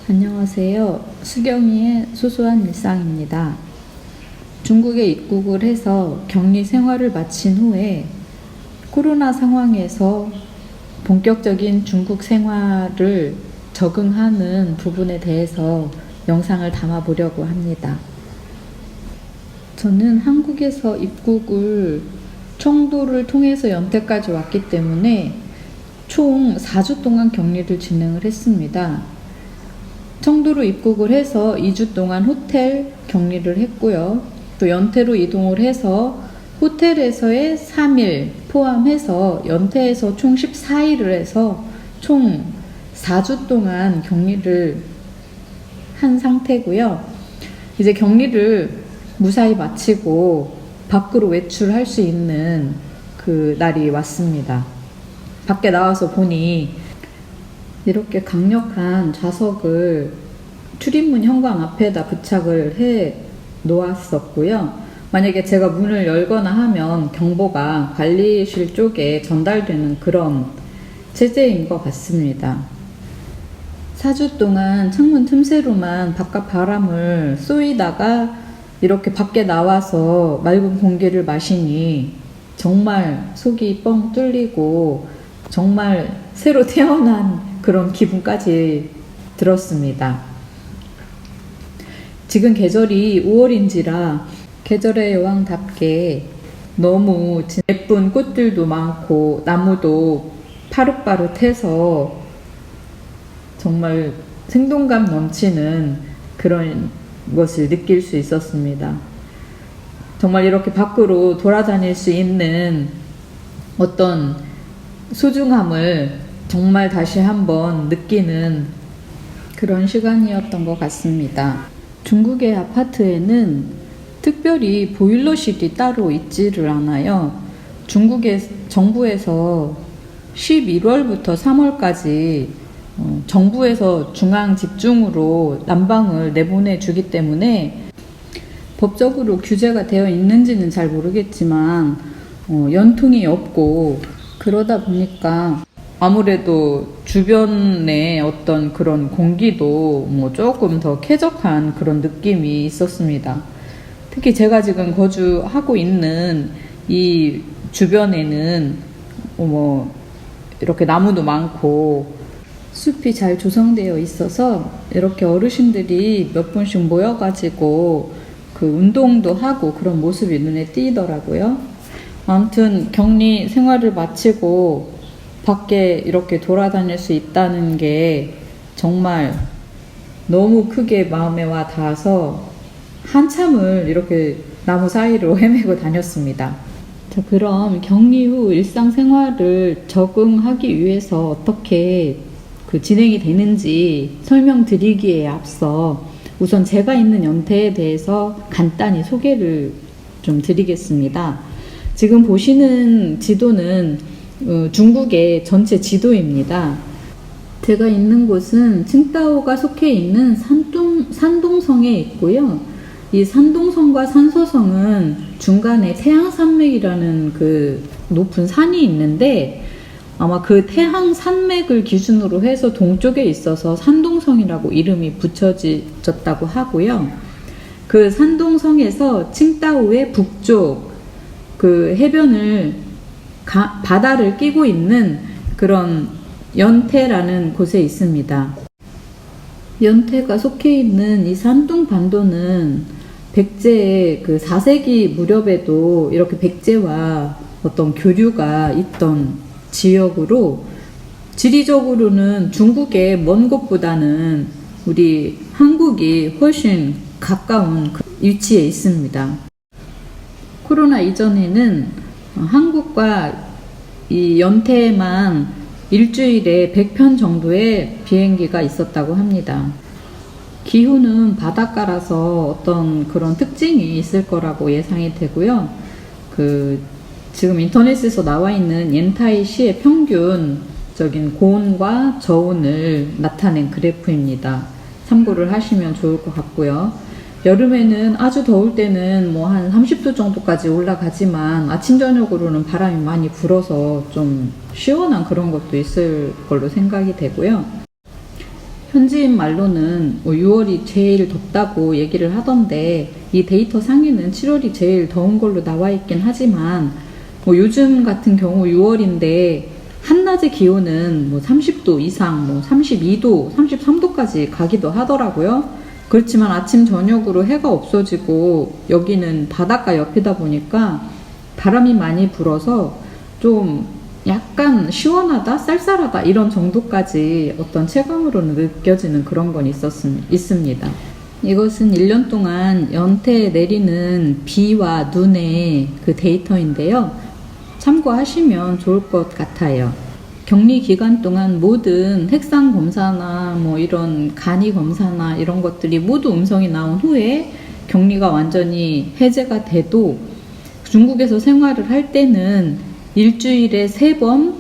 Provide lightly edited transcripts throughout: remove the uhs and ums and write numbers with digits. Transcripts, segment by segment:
안녕하세요. 수경이의 소소한 일상입니다. 중국에 입국을 해서 격리 생활을 마친 후에 코로나 상황에서 본격적인 중국 생활을 적응하는 부분에 대해서 영상을 담아 보려고 합니다. 저는 한국에서 입국을 청도를 통해서 연태까지 왔기 때문에 총 4주 동안 격리를 진행을 했습니다. 청도로 입국을 해서 2주 동안 호텔 격리를 했고요. 또 연태로 이동을 해서 호텔에서의 3일 포함해서 연태에서 총 14일을 해서 총 4주 동안 격리를 한 상태고요. 이제 격리를 무사히 마치고 밖으로 외출할 수 있는 그 날이 왔습니다. 밖에 나와서 보니 이렇게 강력한 좌석을 출입문 현관 앞에다 부착을 해 놓았었고요. 만약에 제가 문을 열거나 하면 경보가 관리실 쪽에 전달되는 그런 체제인 것 같습니다. 4주 동안 창문 틈새로만 바깥 바람을 쏘이다가 이렇게 밖에 나와서 맑은 공기를 마시니 정말 속이 뻥 뚫리고 정말 새로 태어난 그런 기분까지 들었습니다. 지금 계절이 5월인지라 계절의 여왕답게 너무 예쁜 꽃들도 많고 나무도 파릇파릇해서 정말 생동감 넘치는 그런 것을 느낄 수 있었습니다. 정말 이렇게 밖으로 돌아다닐 수 있는 어떤 소중함을 정말 다시 한번 느끼는 그런 시간이었던 것 같습니다. 중국의 아파트에는 특별히 보일러실이 따로 있지를 않아요. 중국의 정부에서 11월부터 3월까지 정부에서 중앙 집중으로 난방을 내보내주기 때문에 법적으로 규제가 되어 있는지는 잘 모르겠지만 연통이 없고 그러다 보니까 아무래도 주변의 어떤 그런 공기도 조금 더 쾌적한 그런 느낌이 있었습니다. 특히 제가 지금 거주하고 있는 이 주변에는 이렇게 나무도 많고 숲이 잘 조성되어 있어서 이렇게 어르신들이 몇 분씩 모여가지고 그 운동도 하고 그런 모습이 눈에 띄더라고요. 아무튼 격리 생활을 마치고 밖에 이렇게 돌아다닐 수 있다는 게 정말 너무 크게 마음에 와 닿아서 한참을 이렇게 나무 사이로 헤매고 다녔습니다. 자, 그럼 격리 후 일상생활을 적응하기 위해서 어떻게 진행이 되는지 설명드리기에 앞서 우선 제가 있는 연태에 대해서 간단히 소개를 좀 드리겠습니다. 지금 보시는 지도는 중국의 전체 지도입니다. 제가 있는 곳은 칭다오가 속해 있는 산동성에 있고요. 이 산동성과 산서성은 중간에 태양산맥이라는 그 높은 산이 있는데 아마 그 태양산맥을 기준으로 해서 동쪽에 있어서 산동성이라고 이름이 붙여졌다고 하고요. 그 산동성에서 칭다오의 북쪽 그 해변을 바다를 끼고 있는 그런 연태라는 곳에 있습니다. 연태가 속해 있는 이 산둥반도는 백제의 그 4세기 무렵에도 이렇게 백제와 어떤 교류가 있던 지역으로 지리적으로는 중국의 먼 곳보다는 우리 한국이 훨씬 가까운 위치에 있습니다. 코로나 이전에는 한국과 이 연태에만 일주일에 100편 정도의 비행기가 있었다고 합니다. 기후는 바닷가라서 어떤 그런 특징이 있을 거라고 예상이 되고요. 지금 인터넷에서 나와 있는 옌타이시의 평균적인 고온과 저온을 나타낸 그래프입니다. 참고를 하시면 좋을 것 같고요. 여름에는 아주 더울 때는 한 30도 정도까지 올라가지만 아침 저녁으로는 바람이 많이 불어서 좀 시원한 그런 것도 있을 걸로 생각이 되고요. 현지인 말로는 6월이 제일 덥다고 얘기를 하던데, 이 데이터 상에는 7월이 제일 더운 걸로 나와 있긴 하지만, 요즘 같은 경우 6월인데 한낮의 기온은 30도 이상, 32도, 33도까지 가기도 하더라고요. 그렇지만 아침 저녁으로 해가 없어지고 여기는 바닷가 옆이다 보니까 바람이 많이 불어서 좀 약간 시원하다, 쌀쌀하다 이런 정도까지 어떤 체감으로는 느껴지는 그런 건 있습니다. 이것은 1년 동안 연태에 내리는 비와 눈의 그 데이터인데요. 참고하시면 좋을 것 같아요. 격리 기간 동안 모든 핵상 검사나 이런 간이 검사나 이런 것들이 모두 음성이 나온 후에 격리가 완전히 해제가 돼도 중국에서 생활을 할 때는 일주일에 3번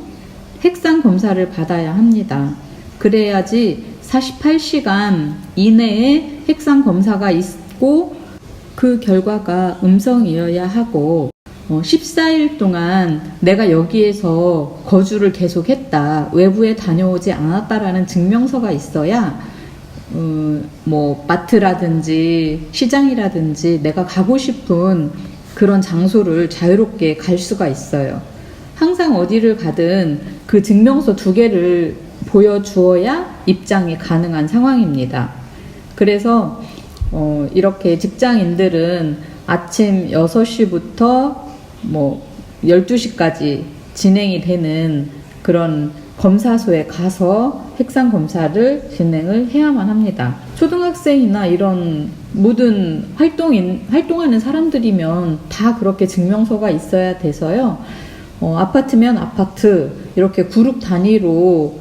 핵상 검사를 받아야 합니다. 그래야지 48시간 이내에 핵상 검사가 있고 그 결과가 음성이어야 하고 14일 동안 내가 여기에서 거주를 계속했다, 외부에 다녀오지 않았다라는 증명서가 있어야 마트라든지 시장이라든지 내가 가고 싶은 그런 장소를 자유롭게 갈 수가 있어요. 항상 어디를 가든 그 증명서 2개를 보여주어야 입장이 가능한 상황입니다. 그래서 이렇게 직장인들은 아침 6시부터 12시까지 진행이 되는 그런 검사소에 가서 핵상 검사를 진행을 해야만 합니다. 초등학생이나 이런 모든 활동하는 사람들이면 다 그렇게 증명서가 있어야 돼서요. 아파트면 아파트 이렇게 그룹 단위로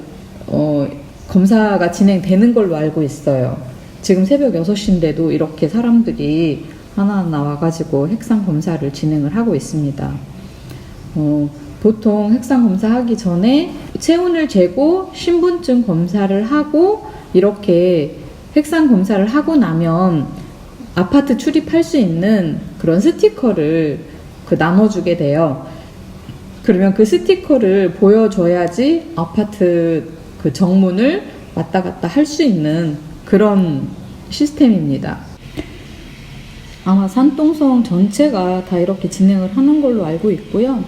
검사가 진행되는 걸로 알고 있어요. 지금 새벽 6시인데도 이렇게 사람들이 하나하나 와가지고 핵상 검사를 진행을 하고 있습니다. 보통 핵상 검사하기 전에 체온을 재고 신분증 검사를 하고 이렇게 핵상 검사를 하고 나면 아파트 출입할 수 있는 그런 스티커를 나눠주게 돼요. 그러면 그 스티커를 보여줘야지 아파트 그 정문을 왔다 갔다 할 수 있는 그런 시스템입니다. 아마 산동성 전체가 다 이렇게 진행을 하는 걸로 알고 있고요.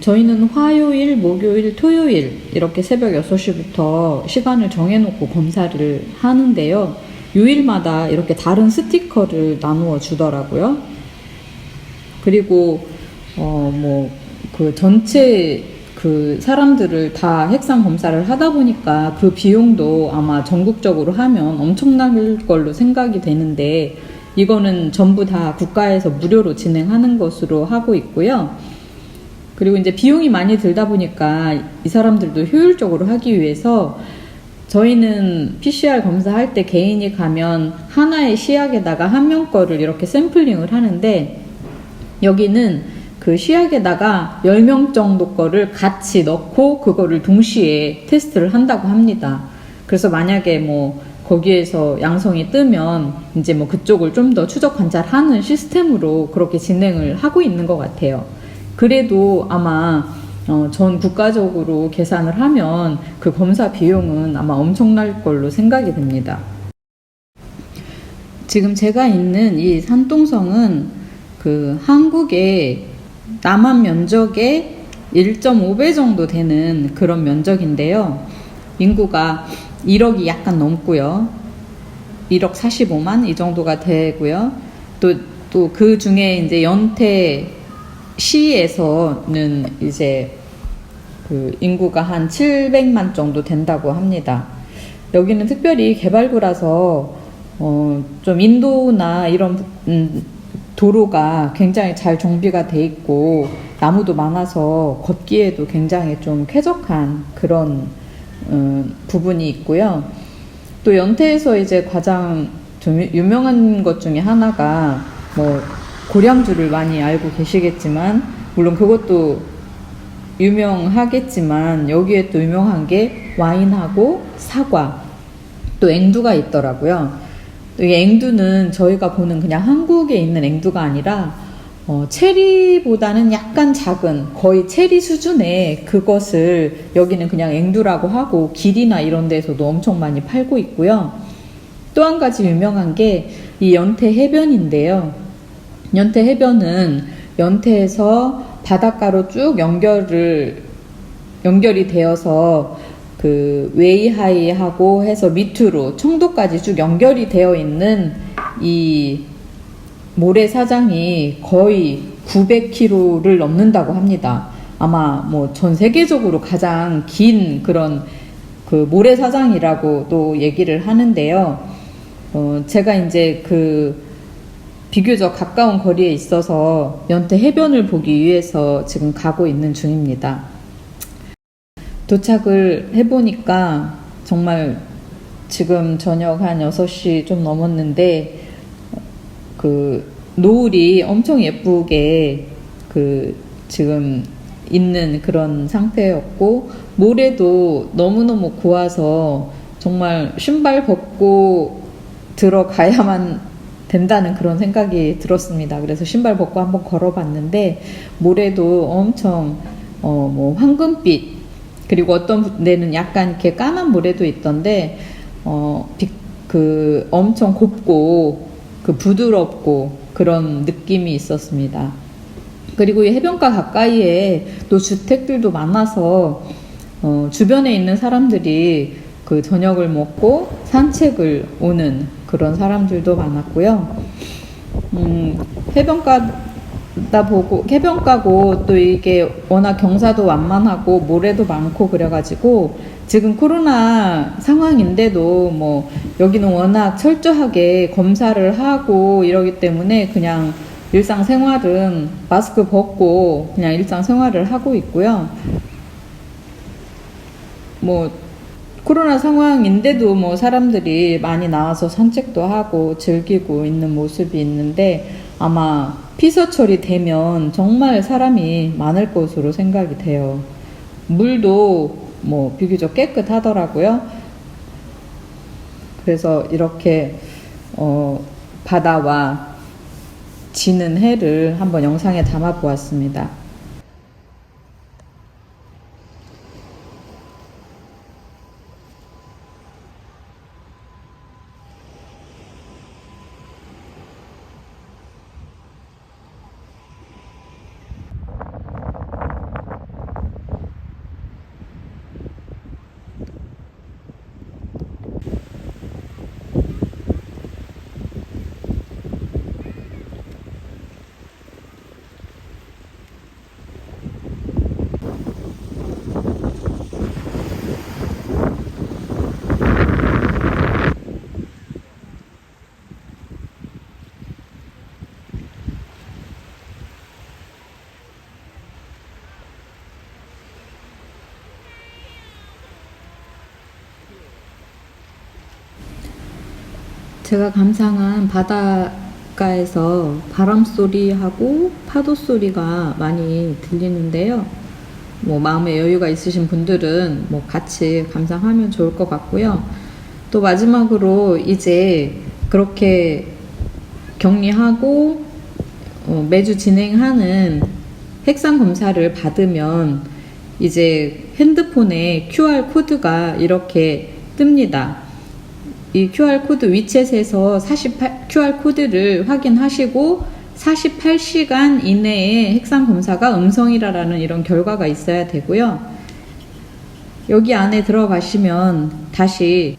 저희는 화요일, 목요일, 토요일 이렇게 새벽 6시부터 시간을 정해놓고 검사를 하는데요. 요일마다 이렇게 다른 스티커를 나누어 주더라고요. 그리고 그 전체 그 사람들을 다 핵상 검사를 하다 보니까 그 비용도 아마 전국적으로 하면 엄청날 걸로 생각이 되는데, 이거는 전부 다 국가에서 무료로 진행하는 것으로 하고 있고요. 그리고 이제 비용이 많이 들다 보니까 이 사람들도 효율적으로 하기 위해서 저희는 PCR 검사할 때 개인이 가면 하나의 시약에다가 한 명 거를 이렇게 샘플링을 하는데, 여기는 그 시약에다가 10명 정도 거를 같이 넣고 그거를 동시에 테스트를 한다고 합니다. 그래서 만약에 거기에서 양성이 뜨면 이제 그쪽을 좀 더 추적 관찰하는 시스템으로 그렇게 진행을 하고 있는 것 같아요. 그래도 아마 전 국가적으로 계산을 하면 그 검사 비용은 아마 엄청날 걸로 생각이 됩니다. 지금 제가 있는 이 산동성은 그 한국의 남한 면적의 1.5배 정도 되는 그런 면적인데요. 인구가 1억이 약간 넘고요. 1억 45만 이 정도가 되고요. 또 그 중에 이제 연태 시에서는 이제 그 인구가 한 700만 정도 된다고 합니다. 여기는 특별히 개발구라서 좀 인도나 이런 도로가 굉장히 잘 정비가 돼 있고 나무도 많아서 걷기에도 굉장히 좀 쾌적한 그런 부분이 있고요. 또 연태에서 이제 가장 좀 유명한 것 중에 하나가 고량주를 많이 알고 계시겠지만, 물론 그것도 유명하겠지만 여기에 또 유명한 게 와인하고 사과, 또 앵두가 있더라고요. 이 앵두는 저희가 보는 그냥 한국에 있는 앵두가 아니라 체리보다는 약간 작은 거의 체리 수준의 그것을 여기는 그냥 앵두라고 하고 길이나 이런 데서도 엄청 많이 팔고 있고요. 또 한 가지 유명한 게 이 연태 해변인데요. 연태 해변은 연태에서 바닷가로 쭉 연결이 되어서 그 웨이하이하고 해서 밑으로 청도까지 쭉 연결이 되어 있는 이 모래사장이 거의 900km를 넘는다고 합니다. 아마 뭐 전 세계적으로 가장 긴 그런 그 모래사장이라고도 얘기를 하는데요. 제가 이제 그 비교적 가까운 거리에 있어서 연태 해변을 보기 위해서 지금 가고 있는 중입니다. 도착을 해보니까 정말 지금 저녁 한 6시 좀 넘었는데 그 노을이 엄청 예쁘게 그 지금 있는 그런 상태였고 모래도 너무너무 고와서 정말 신발 벗고 들어가야만 된다는 그런 생각이 들었습니다. 그래서 신발 벗고 한번 걸어봤는데 모래도 엄청 뭐 황금빛 그리고 어떤 데는 약간 이렇게 까만 모래도 있던데 그 엄청 곱고 그 부드럽고 그런 느낌이 있었습니다. 그리고 이 해변가 가까이에 또 주택들도 많아서 주변에 있는 사람들이 그 저녁을 먹고 산책을 오는 그런 사람들도 많았고요. 해변가고 또 이게 워낙 경사도 완만하고 모래도 많고 그래가지고 지금 코로나 상황인데도 뭐 여기는 워낙 철저하게 검사를 하고 이러기 때문에 그냥 일상생활은 마스크 벗고 그냥 일상생활을 하고 있고요. 뭐 코로나 상황인데도 뭐 사람들이 많이 나와서 산책도 하고 즐기고 있는 모습이 있는데 아마 피서철이 되면 정말 사람이 많을 것으로 생각이 돼요. 물도 뭐 비교적 깨끗하더라고요. 그래서 이렇게 바다와 지는 해를 한번 영상에 담아 보았습니다. 제가 감상한 바닷가에서 바람소리하고 파도소리가 많이 들리는데요. 뭐 마음에 여유가 있으신 분들은 뭐 같이 감상하면 좋을 것 같고요. 또 마지막으로 이제 그렇게 격리하고 매주 진행하는 핵산 검사를 받으면 이제 핸드폰에 QR 코드가 이렇게 뜹니다. 이 QR 코드 위챗에서 QR 코드를 확인하시고 48시간 이내에 핵산 검사가 음성이라는 이런 결과가 있어야 되고요. 여기 안에 들어가시면 다시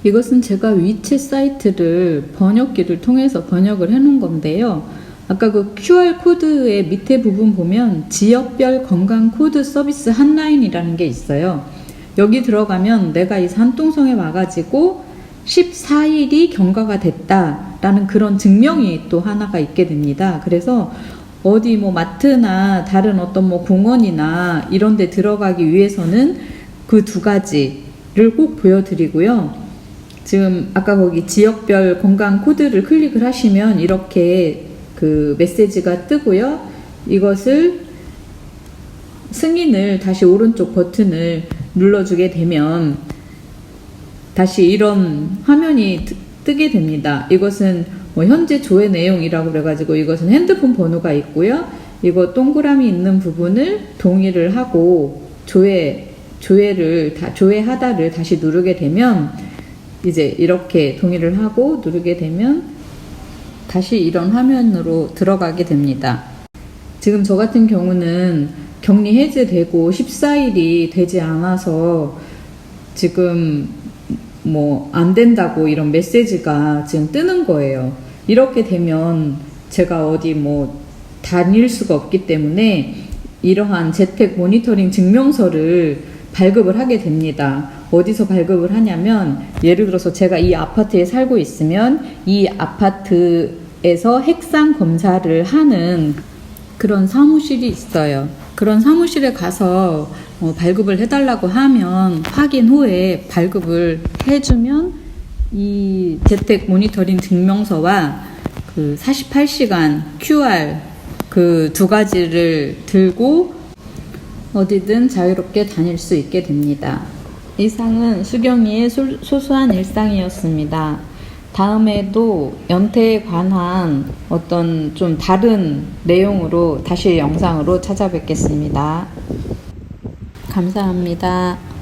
이것은 제가 위챗 사이트를 번역기를 통해서 번역을 해 놓은 건데요. 아까 그 QR 코드의 밑에 부분 보면 지역별 건강 코드 서비스 핫라인이라는 게 있어요. 여기 들어가면 내가 이 산둥성에 와가지고 14일이 경과가 됐다라는 그런 증명이 또 하나가 있게 됩니다. 그래서 어디 뭐 마트나 다른 어떤 뭐 공원이나 이런 데 들어가기 위해서는 그 두 가지를 꼭 보여드리고요. 지금 아까 거기 지역별 건강 코드를 클릭을 하시면 이렇게 그 메시지가 뜨고요. 이것을 승인을 다시 오른쪽 버튼을 눌러주게 되면 다시 이런 화면이 뜨게 됩니다. 이것은 뭐 현재 조회 내용이라고 그래가지고 이것은 핸드폰 번호가 있고요. 이거 동그라미 있는 부분을 동의를 하고 조회하다를 다시 누르게 되면 이제 이렇게 동의를 하고 누르게 되면 다시 이런 화면으로 들어가게 됩니다. 지금 저 같은 경우는 격리 해제되고 14일이 되지 않아서 지금 뭐 안 된다고 이런 메시지가 지금 뜨는 거예요. 이렇게 되면 제가 어디 뭐 다닐 수가 없기 때문에 이러한 재택 모니터링 증명서를 발급을 하게 됩니다. 어디서 발급을 하냐면 예를 들어서 제가 이 아파트에 살고 있으면 이 아파트에서 핵상 검사를 하는 그런 사무실이 있어요. 그런 사무실에 가서 발급을 해달라고 하면 확인 후에 발급을 해주면 이 재택 모니터링 증명서와 그 48시간 QR 그 두 가지를 들고 어디든 자유롭게 다닐 수 있게 됩니다. 이상은 수경이의 소소한 일상이었습니다. 다음에도 연태에 관한 어떤 좀 다른 내용으로 다시 영상으로 찾아뵙겠습니다. 감사합니다.